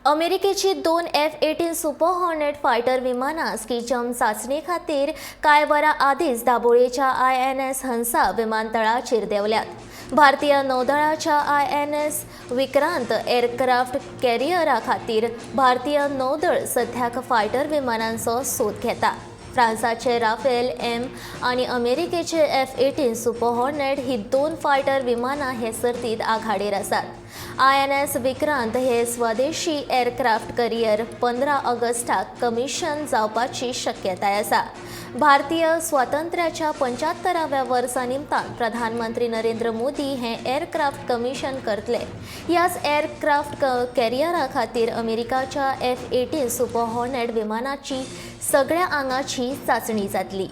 अमेरिकेची 2 F-18 super hornet fighter विमानां स्कीचम चाचणी खातीर कांय वरां आदींच दाबोळेच्या INS हंसा विमानतळाचेर देंवल्यात। भारतीय नौदळाच्या INS विक्रांत एअरक्राफ्ट कॅरियरा खातीर भारतीय नौदळ सध्याक फायटर विमानांचो सोद घेता। फ्रांसाचे राफेल M आणि अमेरिकेचे F-18 सुपर हॉर्नेट ही 2 फायटर विमानां हे सर्तीत आघाडीर आसात। INS विक्रांत हे स्वदेशी एअरक्राफ्ट कॅरियर 15 ऑगस्टाक कमिशन जावपाची शक्यताय आसा। भारतीय स्वातंत्र्याच्या 75व्या वर्सा निमतान प्रधानमंत्री नरेंद्र मोदी हे एअरक्राफ्ट कमिशन करतले। ह्याच एअरक्राफ्ट कॅरियरा खातीर अमेरिकाच्या F-18 सुपर हॉर्नेट विमानाची सगळ्या आंगाची चाचणी जातली।